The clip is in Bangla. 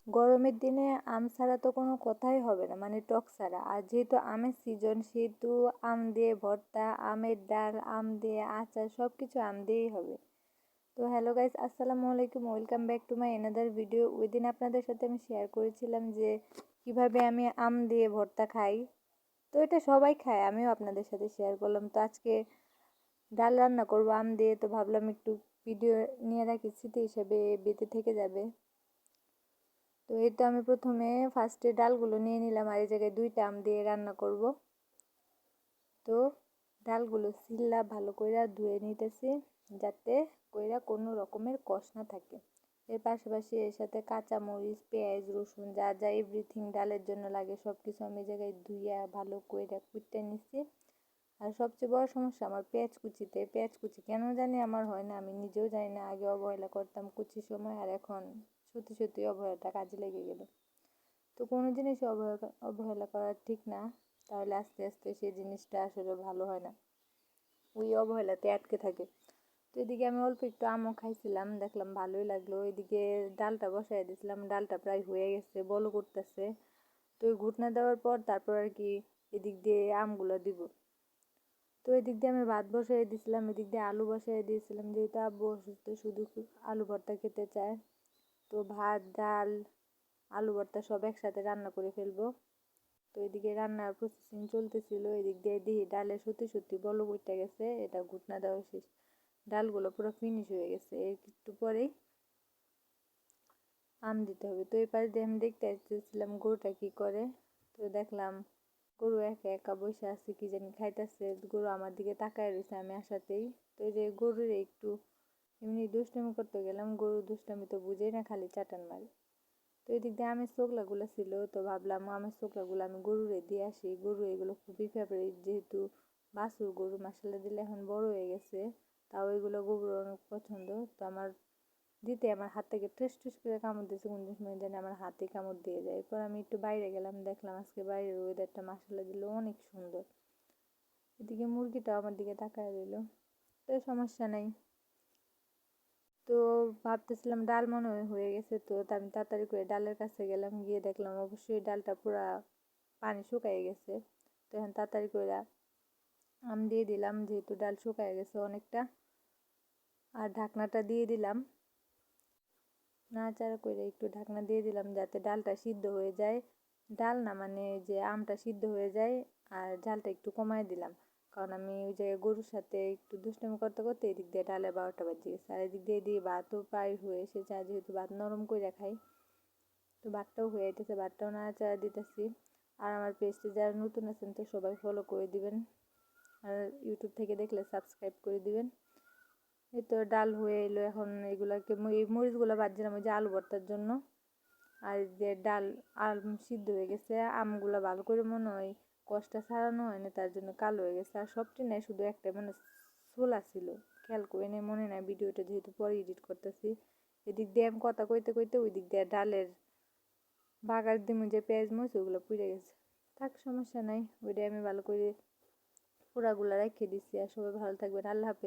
গরমের দিনে আম ছাড়া তো কোনো কথাই হবে না, মানে টক ছাড়া। আর যেহেতু আমের সিজন, সেহেতু আম দিয়ে ভর্তা, আমের ডাল, আম দিয়ে আচার, সব কিছু আম দিয়েই হবে। তো হ্যালো গাইস, আসসালামু আলাইকুম, welcome back to my another video. ওই দিন আপনাদের সাথে আমি শেয়ার করেছিলাম যে কিভাবে আমি আম দিয়ে ভর্তা খাই। তো এটা সবাই খায়, আমিও আপনাদের সাথে শেয়ার করলাম। তো আজকে ডাল রান্না করবো আম দিয়ে, তো ভাবলাম একটু ভিডিও নিয়ে রাখি, স্মৃতি হিসেবে বেঁচে থেকে যাবে। তো এই তো আমি প্রথমে ফার্স্টে ডালগুলো নিয়ে নিলাম, আর এই জায়গায় 2টা আম দিয়ে রান্না করব। তো ডালগুলো ছিলা ভালো করে ধুয়ে নিতেছি, যাতে কইরা কোনো রকমের কষ না থাকে। এর পাশাপাশি এর সাথে কাঁচা মরিচ, পেঁয়াজ, রসুন, যা যা এভরিথিং ডালের জন্য লাগে সব কিছু আমি এই জায়গায় ধুইয়া ভালো করে কুটে নিচ্ছি। আর সবচেয়ে বড় সমস্যা আমার পেঁয়াজ কুচিতে, পেঁয়াজ কুচি কেন জানি আমার হয় না, আমি নিজেও জানি না। আগে অবহেলা করতাম কুচির সময়, আর এখন সত্যি সত্যি অবহেলাটা কাজে লেগে গেল। তো কোনো জিনিস অবহেলা করা ঠিক না, তাহলে আস্তে আস্তে সেই জিনিসটা আসলে ভালো হয় না, ওই অবহেলাতে আটকে থাকে। তো এদিকে আমি অল্প একটু আমও খাইছিলাম, দেখলাম ভালোই লাগলো। এদিকে ডালটা বসাই দিয়েছিলাম, ডালটা প্রায় হয়ে গেছে, বলো করতেছে। তো ওই ঘুটনা দেওয়ার পর তারপর আর কি এদিক দিয়ে আমগুলো দিব। তো এদিক দিয়ে আমি ভাত বসাই দিয়েছিলাম, এদিক দিয়ে আলু বসাই দিয়েছিলাম, যেহেতু আব্বু অসুস্থ, শুধু আলু ভর্তা খেতে চায়। তো ভাত, ডাল, আলু ভর্তা সব একসাথে রান্না করে ফেলবো। তো এদিকে রান্নার প্রসেসিং চলতেছিল, এদিক দিয়ে দিই ডালে সত্যি সত্যি বলক উঠে গেছে, এটা ঘুটনা দেওয়া শেষ, ডালগুলো পুরো ফিনিশ হয়ে গেছে। এর একটু পরেই আম দিতে হবে। তো এই পাশ দিয়ে আমি দেখতে আসতেছিলাম গরুটা কি করে। তো দেখলাম গরু একা একা বসে আছে, কি জানি খাইতেছে। গরু আমার দিকে তাকায় রয়েছে আমি আসাতেই। তো এই যে গরুর একটু এমনি দুষ্টামি করতে গেলাম, গরু দুষ্টামি তো বুঝেই না, খালি চাটান মারে। তো এদিক দিয়ে আমের চোখলাগুলো ছিল, তো ভাবলাম আমের চোখলাগুলো আমি গরুরে দিয়ে আসি। গরু এগুলো খুবই ফেভারিট, যেহেতু বাছুর গরু মাসাল্লা দিলে এখন বড় হয়ে গেছে, তাও এগুলো গরুর অনেক পছন্দ। তো আমার দিতে আমার হাত থেকে ঠুস ঠুস করে কামড় দিয়েছে, কোন সময় জানি আমার হাতে কামড় দিয়ে যায়। এরপর আমি একটু বাইরে গেলাম, দেখলাম আজকে বাইরের ওয়েদারটা মাসাল্লা দিল অনেক সুন্দর। এদিকে মুরগিটাও আমার দিকে তাকায় রইল, তো সমস্যা নাই। তো ভাবতেছিলাম ডাল মনে হয় হয়ে গেছে, তো আমি তাড়াতাড়ি করে ডালের কাছে গেলাম, গিয়ে দেখলাম অবশ্যই ডালটা পুরা পানি শুকায় গেছে। তো এখন তাড়াতাড়ি করে আম দিয়ে দিলাম, যেহেতু ডাল শুকায় গেছে অনেকটা। আর ঢাকনাটা দিয়ে দিলাম, নাড়াচাড়া করে একটু ঢাকনা দিয়ে দিলাম যাতে ডালটা সিদ্ধ হয়ে যায়। ডাল না, মানে যে আমটা সিদ্ধ হয়ে যায়। আর ঝালটা একটু কমায় দিলাম, কারণ আমি ওই জায়গায় গরুর সাথে একটু দুষ্টামি করতে করতে এদিক দিয়ে ডালে 12টা বাজে গেছে। আর এদিক দিয়ে ভাতও প্রায় হয়ে এসেছে, আর যেহেতু ভাত নরম করে খাই, তো ভাতটাও হয়ে যেতেছে, ভাতটাও নাড়াচাড়া দিতেছি। আর আমার পেজটি যারা নতুন আছেন তো সবাই ফলো করে দিবেন, আর ইউটিউব থেকে দেখলে সাবস্ক্রাইব করে দিবেন। এই তো ডাল হয়ে এলো, এখন এগুলাকে এই মরিচগুলো বাজছিলাম ওই যে আলু ভর্তার জন্য। আর যে ডাল আম সিদ্ধ হয়ে গেছে, আমগুলো ভালো করে মনে হয় কষটা ছাড়ানো হয় না, তার জন্য কালো হয়ে গেছে। আর সবটি নাই, শুধু একটা মানে ছোলা ছিল, খেয়াল করে নেই, মনে নাই ভিডিওটা যেহেতু পরে এডিট করতেছি। এদিক দিয়ে আমি কথা কইতে কইতে ওই দিক দিয়ে ডালের বাগার দিয়ে যে পেঁয়াজ মরিচ ওগুলো পুড়ে গেছে। থাক, সমস্যা নাই, ওইটাই আমি ভালো করে পোড়াগুলো রেখে দিচ্ছি। আর সবাই ভালো থাকবেন, আল্লাহ হাফেজ।